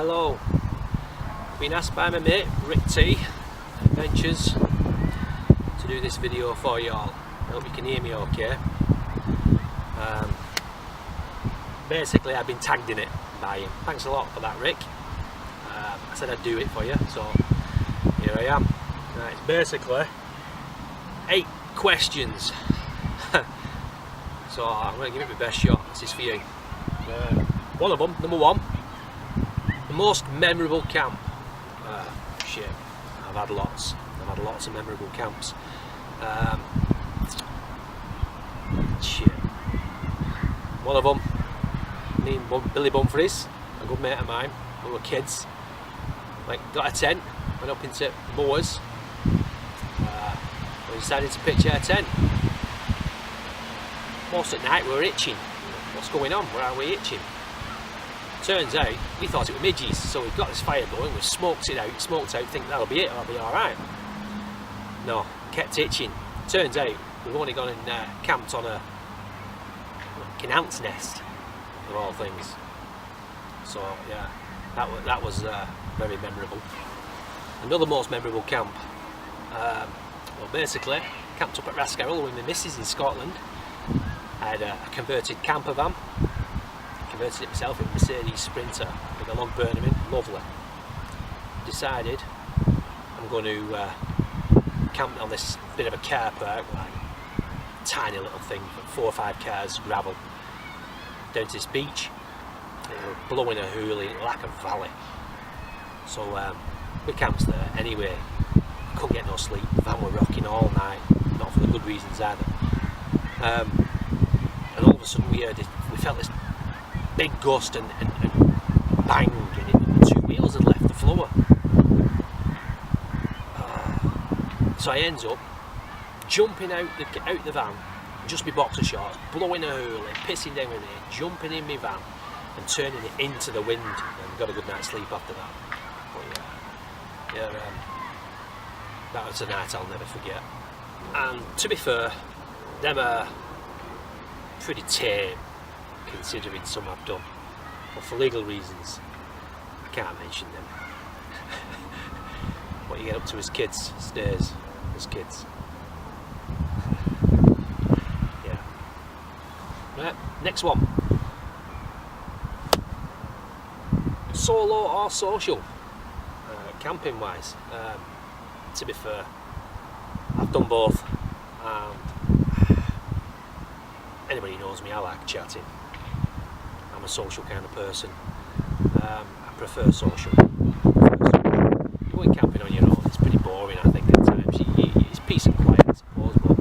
Hello, I've been asked by my mate Rick T Adventures to do this video for y'all. I hope you can hear me okay. Basically I've been tagged in it by him. Thanks a lot for that, Rick. I said I'd do it for you, so here I am. Right, it's basically 8 questions. So I'm going to give it my best shot. This is for you. One of them, number 1, the most memorable camp. Shit, I've had lots. I've had lots of memorable camps. Shit. One of them, me and Billy Bumfries, a good mate of mine, when we were kids. Got a tent, went up into Moors. We decided to pitch our tent. Most at night we were itching. What's going on? Why are we itching? Turns out we thought it were midges, so we got this fire going, we smoked out, think that'll be it, that'll be alright. No, kept itching. Turns out we've only gone and camped on a ant's nest, of all things. So yeah, that was very memorable. Another most memorable camp, well basically, camped up at Rascarroll with my missus in Scotland. I had a converted camper van. Converted it myself in a Mercedes Sprinter with a log burner in, lovely. Decided I'm going to camp on this bit of a car park, tiny little thing, 4 or 5 cars, gravel, down to this beach. It was blowing a hoolie like a valley. So we camped there anyway. Couldn't get no sleep. The van were rocking all night, not for the good reasons either. And all of a sudden we felt this big gust and bang, and 2 wheels had left the floor. So I ends up jumping out the van, just my boxer shorts, blowing a hoolie, pissing down with it, jumping in my van and turning it into the wind, and got a good night's sleep after that. But yeah, that was a night I'll never forget. And to be fair, them are pretty tame, considering some I've done, but for legal reasons I can't mention them. What you get up to as kids stays as kids. Yeah. Right, next one. Solo or social? Camping wise, to be fair, I've done both. Anybody who knows me, I like chatting. I'm a social kind of person. I prefer social. Going camping on your own, it's pretty boring, I think, at times. It's peace and quiet, I suppose, but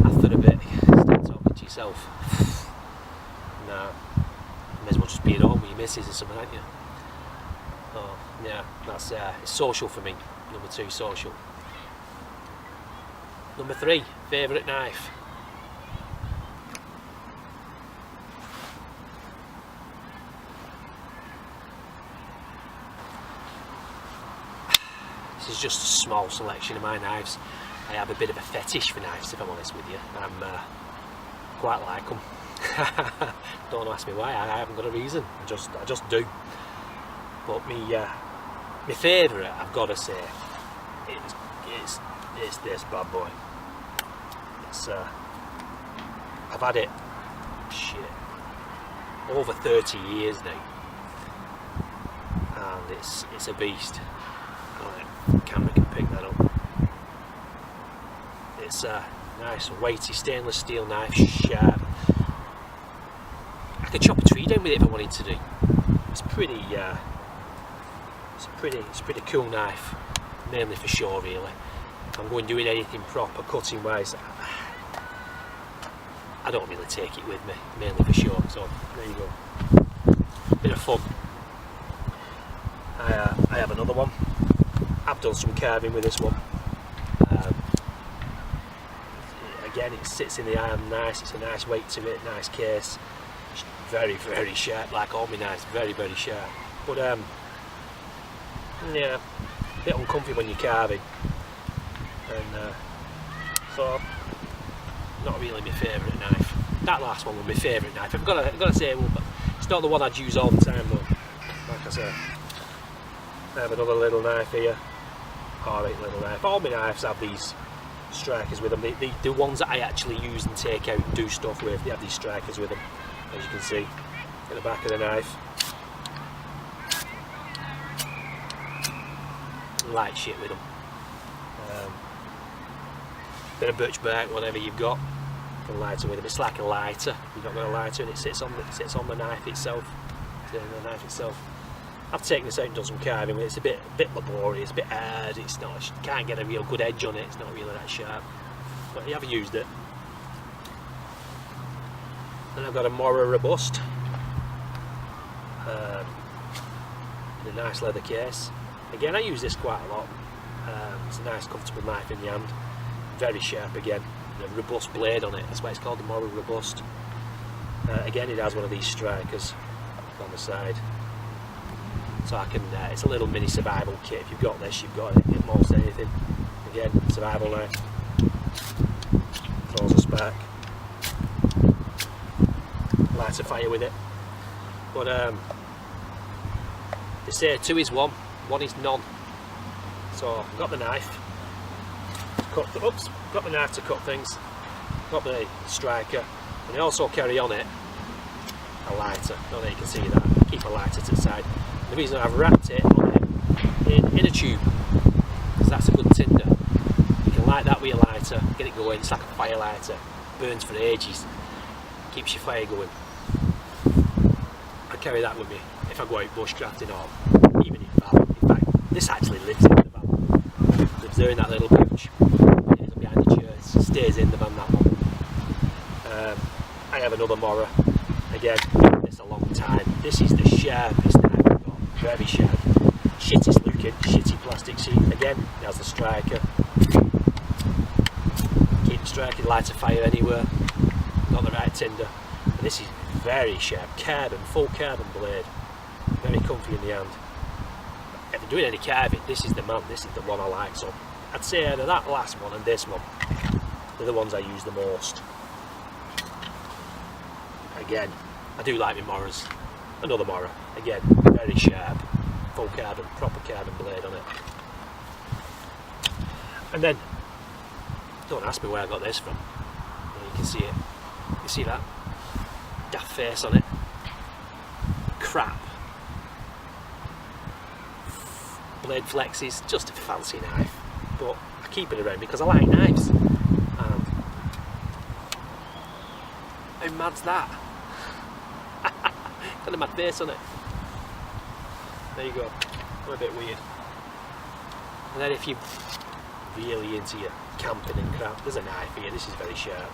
after a bit, start talking to yourself. Nah, you may as well just be at home with your missus or something, aren't you? Oh, yeah, that's it's social for me. Number 2, social. Number 3, favourite knife. This is just a small selection of my knives. I have a bit of a fetish for knives, if I'm honest with you. I'm quite like them. Don't ask me why. I haven't got a reason. I just do. But my favourite, I've got to say, it's this bad boy. It's I've had it over 30 years now, and it's a beast. Camera can pick that up. It's a nice weighty stainless steel knife, sharp. I could chop a tree down with it if I wanted to do. It's a pretty cool knife, mainly for show really. If I'm going doing anything proper cutting wise, I don't really take it with me, mainly for show. So there you go. Bit of fun. I have another one. I've done some carving with this one. Again, it sits in the iron nice, it's a nice weight to it, nice case. Very, very sharp, like all my knives, very, very sharp. But yeah, a bit uncomfy when you're carving. And so, not really my favourite knife. That last one was my favourite knife. I've got to say, well, it's not the one I'd use all the time though, like I said. I have another little knife here. Alright, little knife. All my knives have these strikers with them. The ones that I actually use and take out and do stuff with, they have these strikers with them, as you can see at the back of the knife. Light shit with them. Bit of birch bark, whatever you've got, and lighter with them. It's like a lighter. You've not got a lighter, and it sits on the knife itself. The knife itself. I've taken this out and done some carving with it. It's a bit laborious, a bit hard. It's not. You can't get a real good edge on it. It's not really that sharp. But you have used it. Then I've got a Mora Robust in a nice leather case. Again, I use this quite a lot. It's a nice, comfortable knife in the hand. Very sharp again. A robust blade on it. That's why it's called the Mora Robust. Again, it has one of these strikers on the side. So I can, it's a little mini survival kit. If you've got this, you've got it. It molds anything. Again, survival knife. Throws a spark. Lights a fire with it. But they say 2 is 1, 1 is none. So I've got the knife. Got the knife to cut things. Got the striker. And I also carry on it a lighter. I don't know if you can see that. Keep a lighter to the side. The reason I've wrapped it on it in a tube, because that's a good tinder. You can light that with a lighter, get it going. It's like a fire lighter, burns for ages, keeps your fire going. I carry that with me if I go out bushcrafting, or even in van. In fact, this actually lives in the van. Lives there in that little pouch. It is behind the chair. It stays in the van, that one. I have another Mora. Again, it's a long time. This is the sharpest knife I've got. Very sharp. Shittest looking, shitty plastic sheet. Again, it has the striker. Keep the striker, light a fire anywhere. Got the right tinder. And this is very sharp. Carbon, full carbon blade. Very comfy in the hand. If you're doing any carving, this is the man. This is the one I like. So I'd say either that last one and this one, they're the ones I use the most. Again, I do like my Moras. Another Mora, again, very sharp, full carbon, proper carbon blade on it. And then, don't ask me where I got this from. You can see it. You see that? Daft face on it. Crap. Blade flexes, just a fancy knife. But I keep it around because I like knives. And how mad's that? Got a mad face on it. There you go. I'm a bit weird. And then if you're really into your camping and crap, there's a knife here. This is very sharp.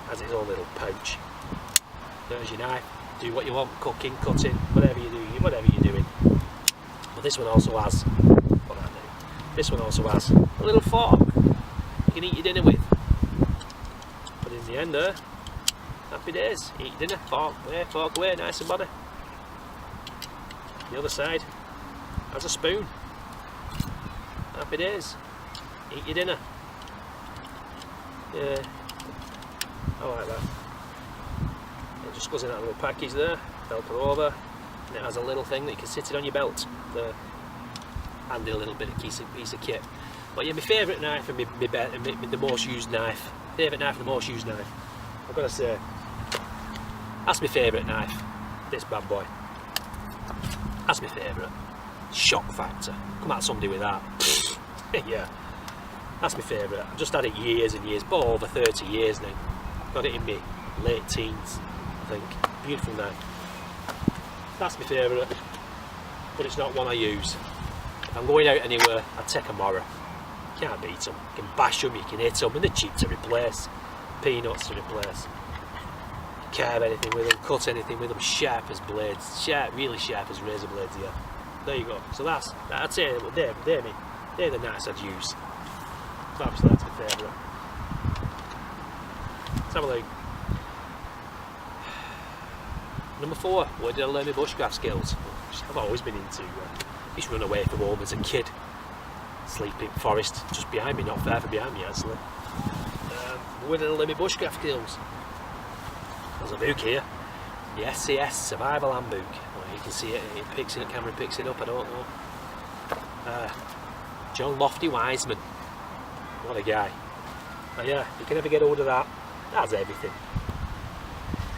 Has its own little pouch. There's your knife. Do what you want, cooking, cutting, whatever you do, whatever you're doing. But this one also has, what I do. This one also has a little fork you can eat your dinner with. But in the end there, happy days, eat dinner, fork away, nice and body. The other side has a spoon. Happy days, eat your dinner. Yeah, I like that. It just goes in that little package there, velcro over, and it has a little thing that you can sit it on your belt. The handy little bit of piece of kit. But yeah, my favourite knife and the most used knife. Favourite knife and the most used knife. I've got to say, that's my favourite knife, this bad boy. That's my favourite. Shock factor. Come at somebody with that. Yeah, that's my favourite. I've just had it years and years, but over 30 years now. Got it in my late teens, I think. Beautiful knife. That's my favourite, but it's not one I use. If I'm going out anywhere, I take a Mora. You can't beat them. You can bash them, you can hit them, and they're cheap to replace. Peanuts to replace. Carve anything with them, cut anything with them, sharp as blades, really sharp as razor blades. Yeah, there you go. So I'd say they're the knives I'd use. So obviously that's my favourite. Let's have a look. Number 4, where did I learn my bushcraft skills? I've always been into. Used to run away from home as a kid, sleep in forest just behind me, not far from behind me actually. Where did I learn my bushcraft skills? There's a book here. The SCS Survival Handbook. Oh, you can see it, it picks it, camera picks it up, I don't know. John Lofty Wiseman. What a guy. But yeah, you can never get hold of that. That's everything.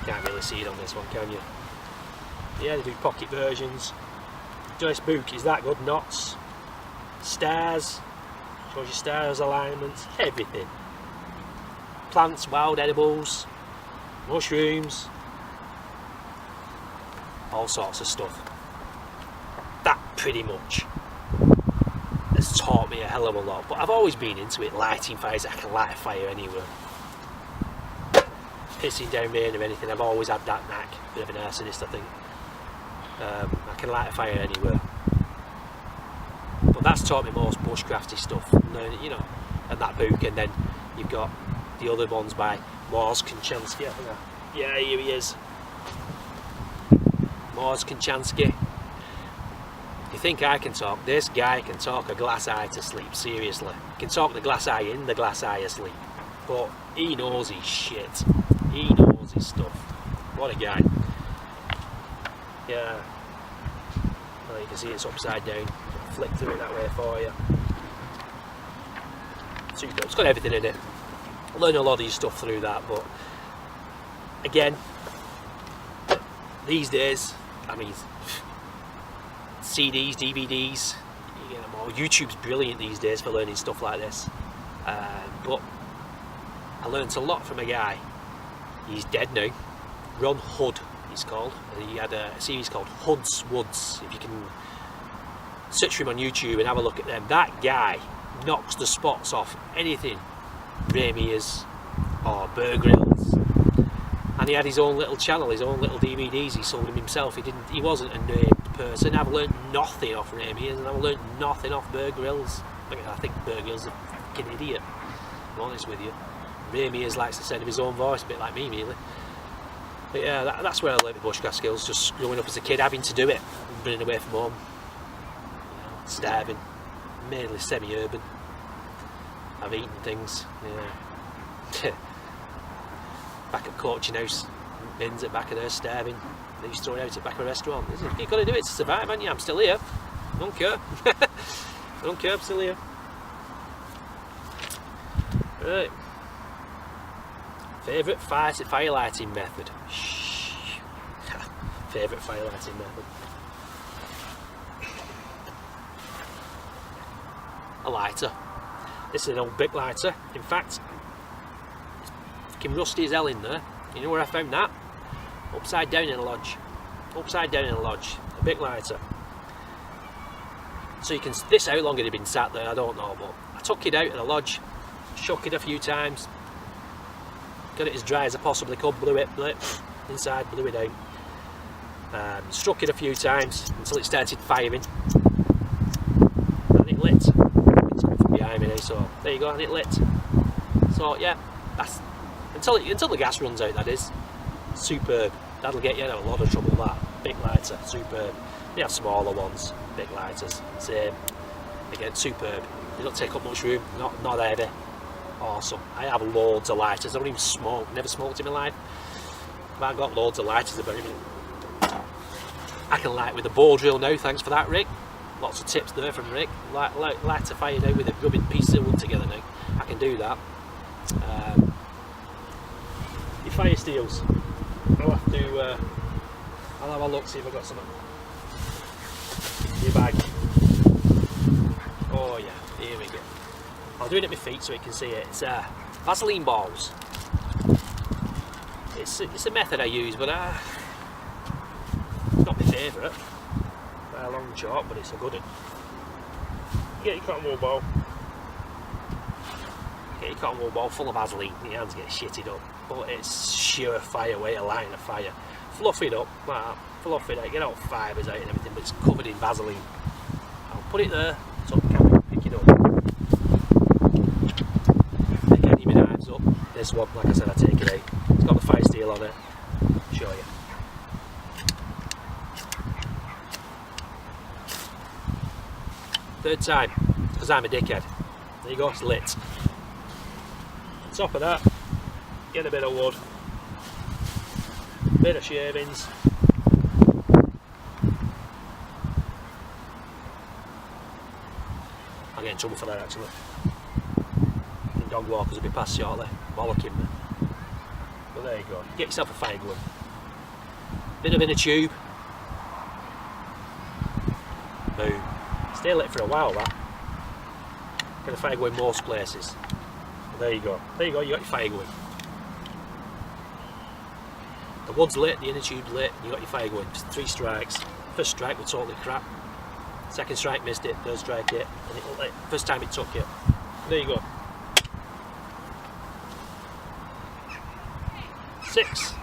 Can't really see it on this one, can you? Yeah, they do pocket versions. Joyce book is that good. Knots, stars, shows you stars alignments, everything. Plants, wild edibles, mushrooms, all sorts of stuff. That pretty much has taught me a hell of a lot. But I've always been into it, lighting fires. I can light a fire anywhere. Pissing down rain or anything, I've always had that knack. Bit of an arsonist, I think. I can light a fire anywhere. But that's taught me most bushcrafty stuff, you know, and that book. And then you've got the other ones by Mors Konchansky. Yeah, here he is. Mors Konchansky. You think I can talk? This guy can talk a glass eye to sleep, seriously. He can talk the glass eye in the glass eye asleep. But he knows his shit. He knows his stuff. What a guy. Yeah. Well, you can see it's upside down. Flick through it that way for you. Super. It's got everything in it. I learned a lot of these stuff through that, but again, these days, I mean, CDs, DVDs, you get them all. YouTube's brilliant these days for learning stuff like this. But I learned a lot from a guy. He's dead now. Ron Hood, he's called. And he had a series called Hood's Woods. If you can search for him on YouTube and have a look at them, that guy knocks the spots off anything Ramiers or Bear Grylls. And he had his own little channel, his own little DVDs. He sold them himself. He wasn't a named person. I've learned nothing off Ramiers, and I've learned nothing off Bear Grylls. I think Bear Grylls is a fucking idiot, I'm honest with you. Ramiers likes to send him his own voice, a bit like me really. But yeah, that's where I learned my bushcraft skills, just growing up as a kid, having to do it, running away from home, starving, mainly semi-urban. I've eaten things, yeah. Back at Coaching House, bins at back of there, starving. They used to throw it out at back of a restaurant. You've got to do it to survive, haven't you? I'm still here. I don't care. I don't care, I'm still here. Right. Favourite fire lighting method? Favourite fire lighting method? A lighter. This is an old brick lighter. In fact, it's fucking rusty as hell in there. You know where I found that? Upside down in a lodge. Upside down in a lodge. A brick lighter. So you can, this, how long it had been sat there, I don't know, but I took it out of the lodge, shook it a few times, got it as dry as I possibly could, blew it inside, blew it out. Struck it a few times until it started firing. And it lit. It's coming from behind me now, so there you go, and it lit. So yeah, that's until the gas runs out, that is. Superb. That'll get you out of a lot of trouble, that. Big lighter, superb. You have smaller ones, big lighters, same. Again, superb. They don't take up much room, not heavy. Awesome. I have loads of lighters. I don't even smoke, never smoked in my life. But I've got loads of lighters about me. I can light with a bore drill now, thanks for that, Rick. Lots of tips there from Rick. Light a fire now with a rubbing piece of wood together now. I can do that. Your fire steels. I'll have a look, see if I've got something. Your bag. Oh yeah, here we go. I'll do it at my feet so you can see it. It's Vaseline balls. It's a method I use, but it's not my favourite by a long shot, but it's a good one. Get your cotton wool ball. Get your cotton wool ball full of Vaseline, and your hands get shitted up. But it's surefire way of lighting a fire. Fluff it up, like that. Fluff it out, get all fibres out and everything, but it's covered in Vaseline. I'll put it there so I can pick it up. Again, give me knives up. This one, like I said, I take it out. It's got the fire steel on it. I'll show you. Third time, because I'm a dickhead. There you go, it's lit. On top of that, get a bit of wood. bit of shavings. I'll get in trouble for that actually. The dog walkers will be past shortly, bollocking me. But there you go, get yourself a fire going. Bit of in a tube. Boom. Stay lit for a while that. Get a fire going most places. But there you go, you got your fire going. The wood's lit, the inner tube's lit, you got your fire going. Just 3 strikes. First strike was totally crap. Second strike missed it, third strike hit, and it lit. First time it took it. There you go. 6.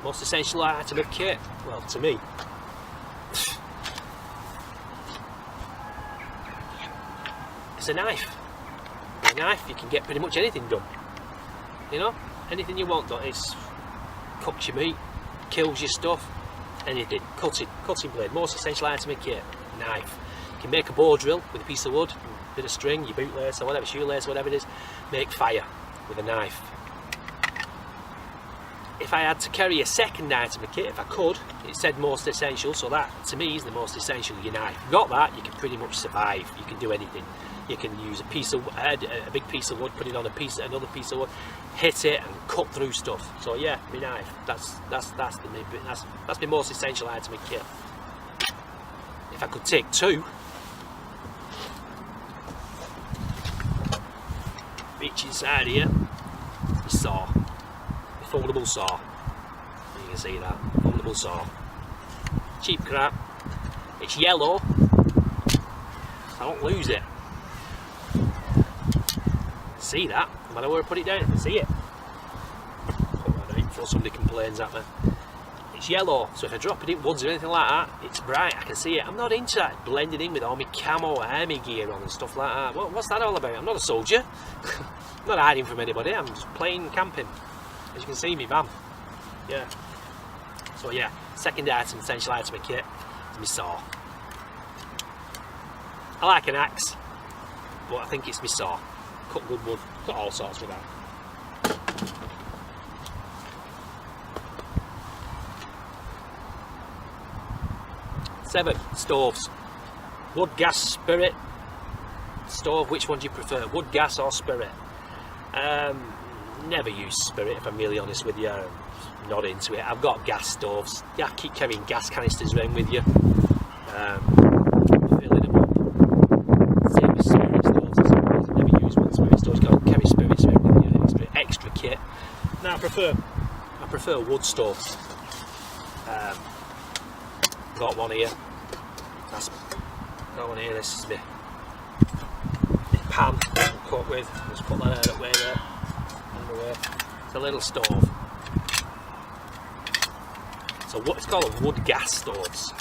Most essential item of kit. Well, to me. It's a knife. With a knife you can get pretty much anything done. You know? Anything you want done. It's cooks your meat, kills your stuff, anything. Cutting blade. Most essential item of kit. Knife. You can make a bow drill with a piece of wood, a bit of string, your bootlace or whatever, shoelace, whatever it is. Make fire with a knife. If I had to carry a second item of kit, if I could, it said most essential, so that to me is the most essential, your knife. If you got that, you can pretty much survive. You can do anything. You can use a piece of a big piece of wood, put it on another piece of wood, hit it and cut through stuff. So yeah, my knife. That's my most essential item of kit. If I could take 2, reach inside here, my saw, my foldable saw. You can see that foldable saw. Cheap crap. It's yellow, so I don't lose it. See that? No matter where I put it down, I can see it. Put that down before somebody complains at me. It's yellow, so if I drop it in woods or anything like that, it's bright, I can see it. I'm not into that blending in with all my camo army gear on and stuff like that. What's that all about? I'm not a soldier. I'm not hiding from anybody, I'm just playing camping. As you can see me, van. Yeah. So yeah, second item, essential item of kit is my saw. I like an axe, but I think it's my saw. Cut good wood, cut all sorts with that. Seven, stoves. Wood, gas, spirit. Stove, which one do you prefer? Wood, gas or spirit? Never use spirit if I'm really honest with you. I'm not into it. I've got gas stoves. Yeah, keep carrying gas canisters around with you. Filling them up. Same with spirit stoves, I suppose. I never use one spirit stove. You've got to carry spirits around with you. Extra kit. Now I prefer wood stoves. Got one here. Got one here. This is my pan to cook with. Just put that out of the way there. It's a little stove. So what it's called a wood gas stoves.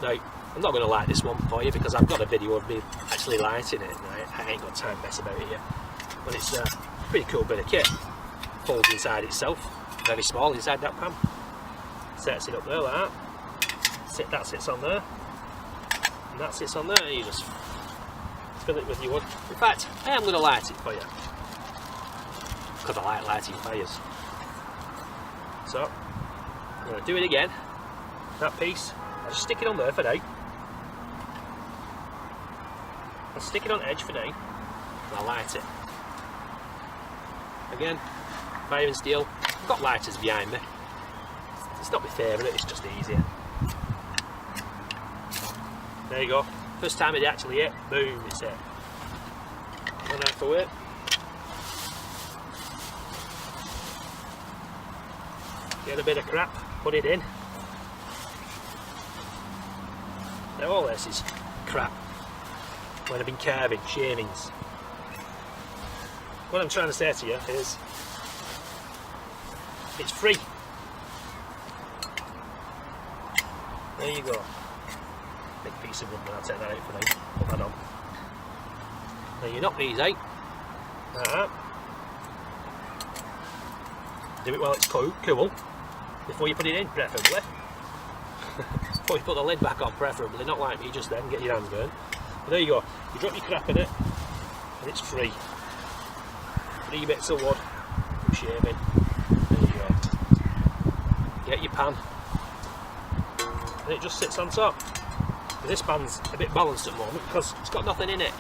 Now I'm not going to light this one for you because I've got a video of me actually lighting it. I ain't got time to mess about it yet. But it's a pretty cool bit of kit. Folds inside itself. Very small inside that pan. Sets it up there like that. That sits on there, and that sits on there, and you just fill it with your wood. In fact, I am going to light it for you, because I like lighting fires. So, I'm going to do it again. That piece, I'll just stick it on there for now. I'll stick it on edge for now, and I'll light it. Again, fire and steel. I've got lighters behind me. It's not my favourite, it's just easier. There you go. First time it actually hit, boom, it's hit. One knife away. Get a bit of crap, put it in. Now all this is crap. When I've been carving, shavings. What I'm trying to say to you is, it's free. There you go. Big piece of wood, I'll take that out for now. Put that on. Now you knock these out. Like that. Do it while it's cool, before you put it in, preferably. Before you put the lid back on, preferably, not like me just then, get your hands burnt. But there you go, you drop your crap in it, and it's free. 3 bits of wood, from shaving. There you go. pan, and it just sits on top. And this pan's a bit balanced at the moment because it's got nothing in it.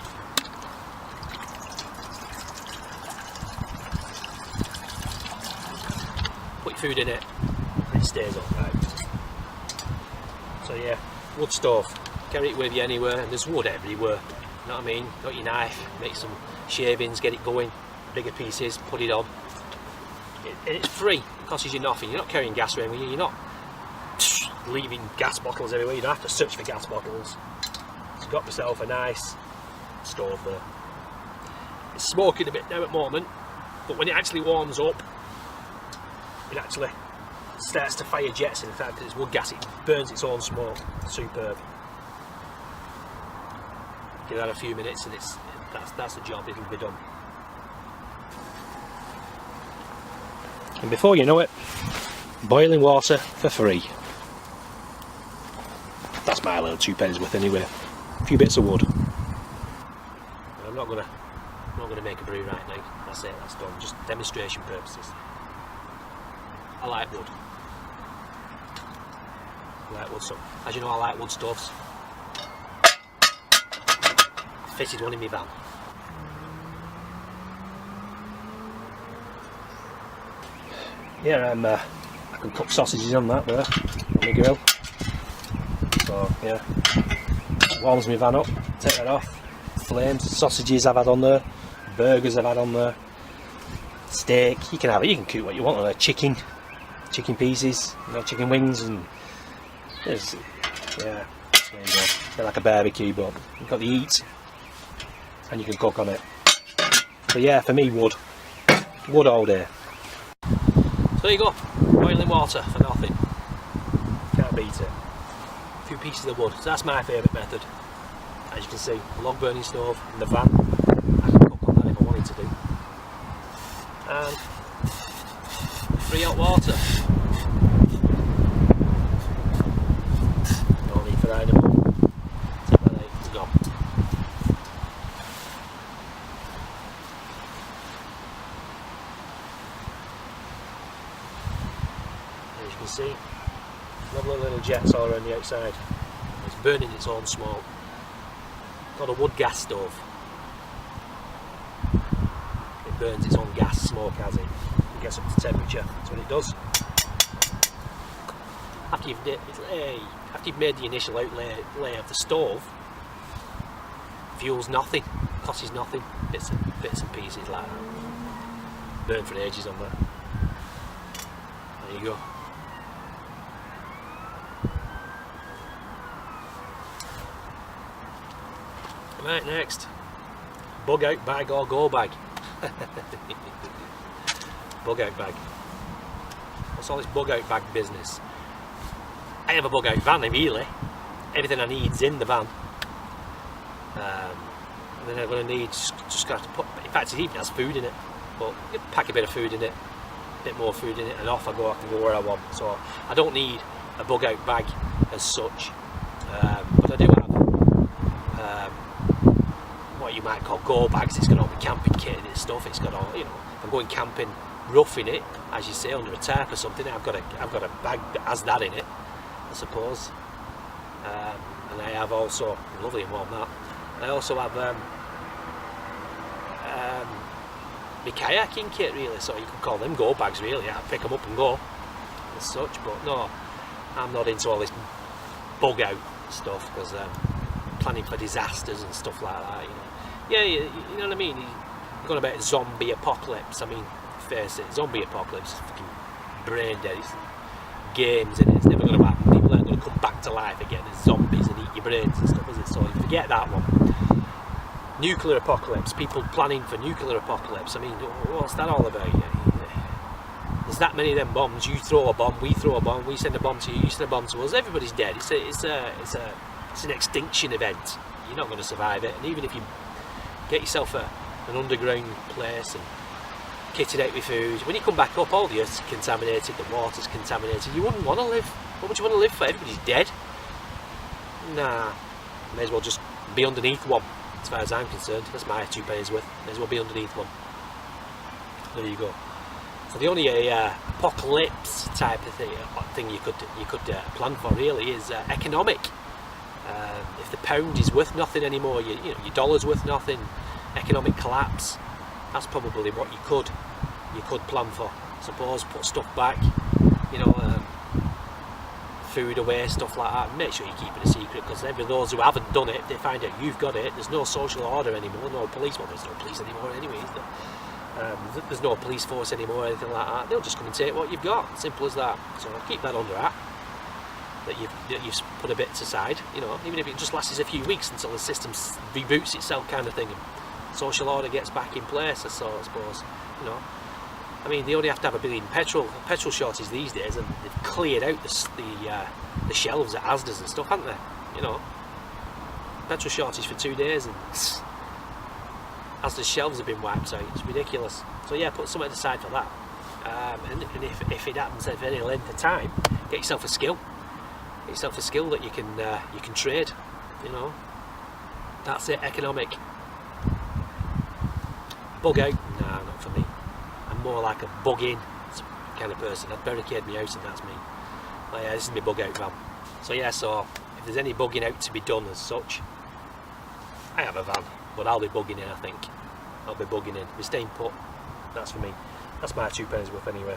Put your food in it and it stays alright. So yeah, wood stove, carry it with you anywhere, and there's wood everywhere, you know what I mean? Got your knife, make some shavings, get it going, bigger pieces, put it on. It's free, it costs you nothing. You're not carrying gas around with you, you're not leaving gas bottles everywhere, you don't have to search for gas bottles. So you've got yourself a nice stove there. It's smoking a bit now at the moment, but when it actually warms up, it actually starts to fire jets in the fact because it's wood gas, it burns its own smoke. Superb. Give that a few minutes and that's the job, it'll be done. And before you know it, boiling water for free. That's my little 2 pennies worth anyway. A few bits of wood. I'm not gonna make a brew right now. That's it, that's done. Just demonstration purposes. I like wood. So as you know, I like wood stoves. Fitted one in my van. Yeah, I can cook sausages on that there, on the grill. So yeah, warms my van up, take that off. Flames, sausages I've had on there, burgers I've had on there, steak, you can have it, you can cook what you want on there, chicken pieces, you know, chicken wings, and there's, yeah, there you go. They're like a barbecue, but you've got the heat and you can cook on it. So yeah, for me, wood all day. So there you go, boiling water for nothing, can't beat it. A few pieces of wood, so that's my favourite method. As you can see, a log burning stove in the van, I can cook on that if I wanted to do. And free hot water. No need for that anymore. Take that out, it's gone. As you can see, lovely little jets all around the outside. It's burning its own smoke. Got a wood gas stove. It burns its own gas smoke as it gets up to temperature. That's what it does. After you've made the initial outlay of the stove, fuel's nothing, costs is nothing. Bits and pieces like that. Burn for ages on that. There you go. Right, next, bug out bag or go bag. Bug out bag. What's all this bug out bag business? I have a bug out van really. Everything I need's in the van. And then I'm going to need just got to put. In fact, it even has food in it. But you pack a bit of food in it, a bit more food in it, and off I go. I can go where I want. So I don't need a bug out bag as such. But I do have. What you might call go bags. It's got all the camping kit and stuff. It's got all, you know, if I'm going camping rough in it, as you say, under a tarp or something, I've got a bag that has that in it, I suppose. And I have also, lovely and warm that, I also have my kayaking kit really, so you can call them go bags really. I pick them up and go as such, but no, I'm not into all this bug out stuff because planning for disasters and stuff like that, you know. Yeah, you know what I mean? You're going about zombie apocalypse. I mean, face it, zombie apocalypse is fucking brain dead. It's games in it. It's never going to happen. People aren't going to come back to life again as zombies and eat your brains and stuff, is it? So you forget that one. Nuclear apocalypse. People planning for nuclear apocalypse. I mean, what's that all about? There's that many of them bombs. You throw a bomb, we throw a bomb, we send a bomb to you, you send a bomb to us. Everybody's dead. It's an extinction event. You're not going to survive it. And even if you get yourself an underground place and kitted out with food, when you come back up, all the earth's contaminated, the water's contaminated. You wouldn't want to live. What would you want to live for? Everybody's dead. Nah, may as well just be underneath one, as far as I'm concerned. That's my 2 pennies worth. May as well be underneath one. There you go. So the only apocalypse type of thing you could plan for really is economic. If the pound is worth nothing anymore, you know, your dollar's worth nothing, economic collapse. That's probably what you could plan for. Suppose put stuff back, you know, food away, stuff like that. Make sure you keep it a secret, because those who haven't done it, if they find out you've got it, there's no social order anymore, no police. Well, there's no police anymore anyway, is there? There's no police force anymore or anything like that. They'll just come and take what you've got. Simple as that. So keep that under wrap. That you've put a bit aside, you know, even if it just lasts a few weeks until the system reboots itself, kind of thing, and social order gets back in place. I suppose, you know. I mean, they only have to have a billion petrol shortage these days, and they've cleared out the shelves at Asda's and stuff, haven't they? You know, petrol shortage for 2 days, and Asda's shelves have been wiped out. It's ridiculous. So yeah, put something aside for that. And if it happens for any length of time, get yourself a skill. Get yourself a skill that you can trade. You know, that's it. Economic. Bug out? Nah, not for me. I'm more like a bug in kind of person. I'd barricade my house, and that's me. But yeah, this is my bug out van. So yeah, so if there's any bugging out to be done as such, I have a van, but I'll be bugging in. I think I'll be bugging in. We're staying put. That's for me. That's my £2 worth anyway.